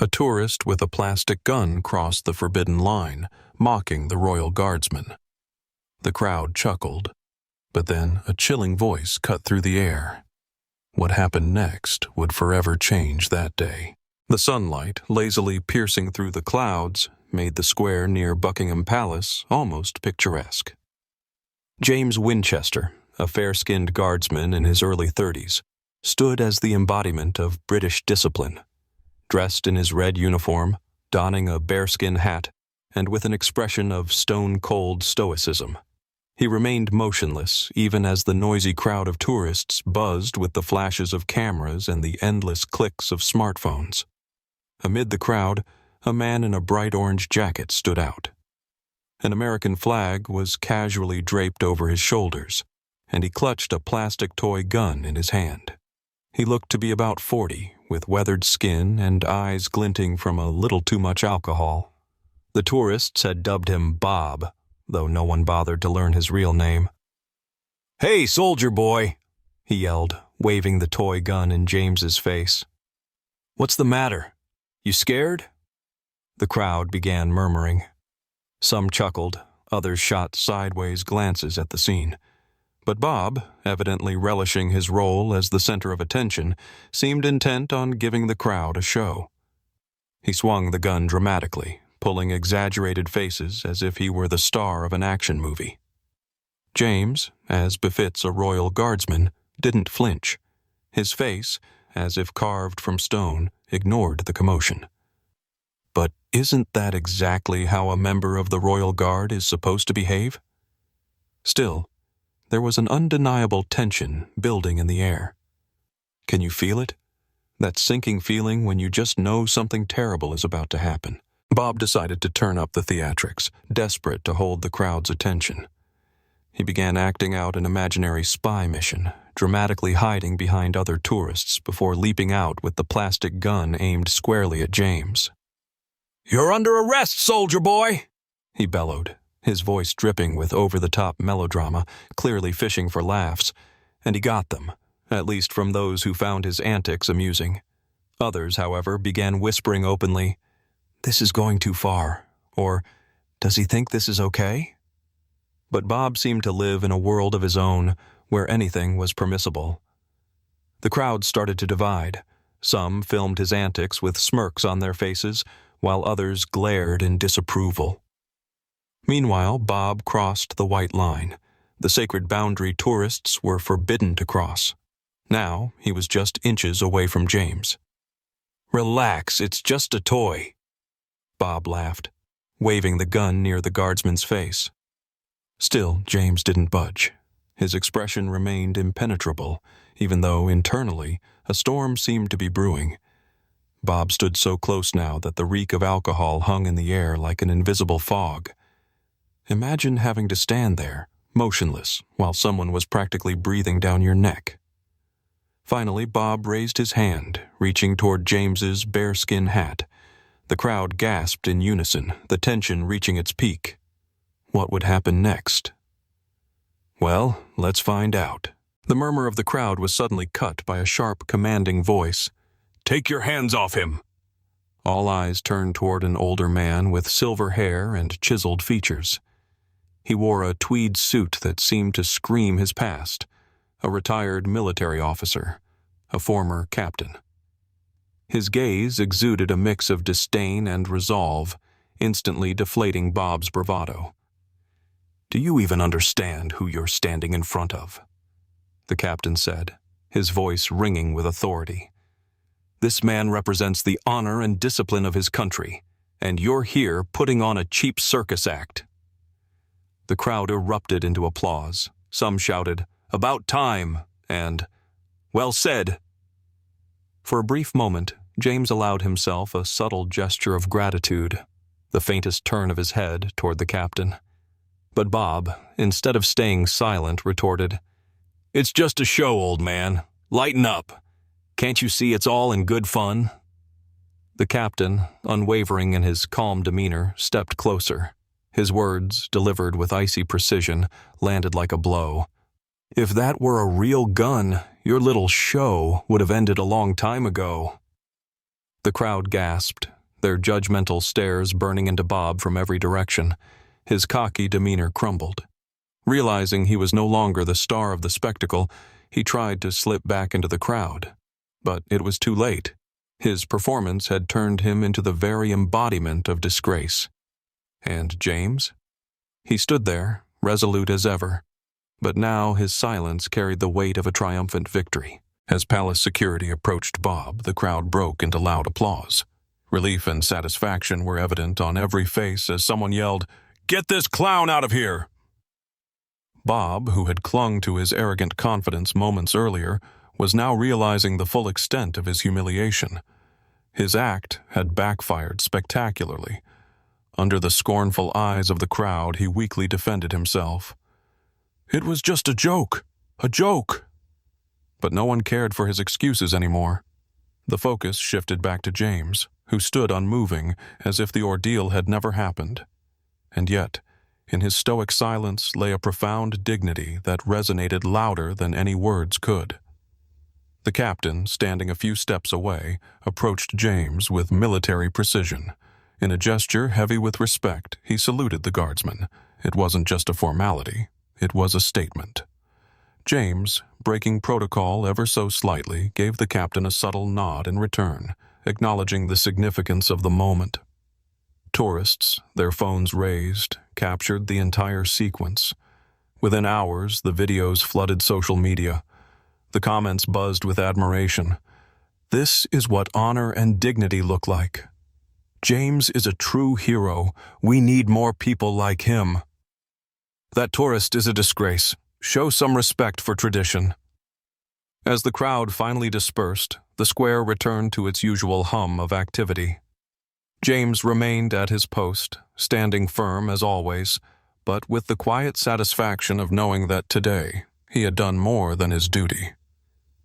A tourist with a plastic gun crossed the forbidden line, mocking the royal guardsman. The crowd chuckled, but then a chilling voice cut through the air. What happened next would forever change that day. The sunlight, lazily piercing through the clouds, made the square near Buckingham Palace almost picturesque. James Winchester, a fair-skinned guardsman in his early 30s, stood as the embodiment of British discipline. Dressed in his red uniform, donning a bearskin hat, and with an expression of stone-cold stoicism. He remained motionless even as the noisy crowd of tourists buzzed with the flashes of cameras and the endless clicks of smartphones. Amid the crowd, a man in a bright orange jacket stood out. An American flag was casually draped over his shoulders, and he clutched a plastic toy gun in his hand. He looked to be about 40, with weathered skin and eyes glinting from a little too much alcohol. The tourists had dubbed him Bob, though no one bothered to learn his real name. "Hey, soldier boy," he yelled, waving the toy gun in James's face. "What's the matter? You scared?" The crowd began murmuring. Some chuckled, others shot sideways glances at the scene. But Bob, evidently relishing his role as the center of attention, seemed intent on giving the crowd a show. He swung the gun dramatically, pulling exaggerated faces as if he were the star of an action movie. James, as befits a royal guardsman, didn't flinch. His face, as if carved from stone, ignored the commotion. But isn't that exactly how a member of the Royal Guard is supposed to behave? Still, there was an undeniable tension building in the air. Can you feel it? That sinking feeling when you just know something terrible is about to happen. Bob decided to turn up the theatrics, desperate to hold the crowd's attention. He began acting out an imaginary spy mission, dramatically hiding behind other tourists before leaping out with the plastic gun aimed squarely at James. "You're under arrest, soldier boy!" he bellowed, his voice dripping with over-the-top melodrama, clearly fishing for laughs, and he got them, at least from those who found his antics amusing. Others, however, began whispering openly, "This is going too far," or, "Does he think this is okay?" But Bob seemed to live in a world of his own, where anything was permissible. The crowd started to divide. Some filmed his antics with smirks on their faces, while others glared in disapproval. Meanwhile, Bob crossed the white line. The sacred boundary tourists were forbidden to cross. Now, he was just inches away from James. "Relax, it's just a toy," Bob laughed, waving the gun near the guardsman's face. Still, James didn't budge. His expression remained impenetrable, even though, internally, a storm seemed to be brewing. Bob stood so close now that the reek of alcohol hung in the air like an invisible fog. Imagine having to stand there, motionless, while someone was practically breathing down your neck. Finally, Bob raised his hand, reaching toward James's bearskin hat. The crowd gasped in unison, the tension reaching its peak. What would happen next? Well, let's find out. The murmur of the crowd was suddenly cut by a sharp, commanding voice. "Take your hands off him!" All eyes turned toward an older man with silver hair and chiseled features. He wore a tweed suit that seemed to scream his past, a retired military officer, a former captain. His gaze exuded a mix of disdain and resolve, instantly deflating Bob's bravado. "Do you even understand who you're standing in front of?" the captain said, his voice ringing with authority. "This man represents the honor and discipline of his country, and you're here putting on a cheap circus act." The crowd erupted into applause. Some shouted, "About time," and "Well said." For a brief moment, James allowed himself a subtle gesture of gratitude, the faintest turn of his head toward the captain. But Bob, instead of staying silent, retorted, "It's just a show, old man. Lighten up. Can't you see it's all in good fun?" The captain, unwavering in his calm demeanor, stepped closer. His words, delivered with icy precision, landed like a blow. "If that were a real gun, your little show would have ended a long time ago." The crowd gasped, their judgmental stares burning into Bob from every direction. His cocky demeanor crumbled. Realizing he was no longer the star of the spectacle, he tried to slip back into the crowd. But it was too late. His performance had turned him into the very embodiment of disgrace. And James? He stood there, resolute as ever, but now his silence carried the weight of a triumphant victory. As palace security approached Bob, the crowd broke into loud applause. Relief and satisfaction were evident on every face as someone yelled, "Get this clown out of here!" Bob, who had clung to his arrogant confidence moments earlier, was now realizing the full extent of his humiliation. His act had backfired spectacularly. Under the scornful eyes of the crowd, he weakly defended himself. "It was just a joke! A joke!" But no one cared for his excuses anymore. The focus shifted back to James, who stood unmoving as if the ordeal had never happened. And yet, in his stoic silence lay a profound dignity that resonated louder than any words could. The captain, standing a few steps away, approached James with military precision. In a gesture heavy with respect, he saluted the guardsman. It wasn't just a formality, it was a statement. James, breaking protocol ever so slightly, gave the captain a subtle nod in return, acknowledging the significance of the moment. Tourists, their phones raised, captured the entire sequence. Within hours, the videos flooded social media. The comments buzzed with admiration. "This is what honor and dignity look like. James is a true hero. We need more people like him. That tourist is a disgrace. Show some respect for tradition." As the crowd finally dispersed, the square returned to its usual hum of activity. James remained at his post, standing firm as always, but with the quiet satisfaction of knowing that today he had done more than his duty.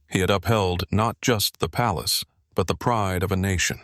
He had upheld not just the palace, but the pride of a nation.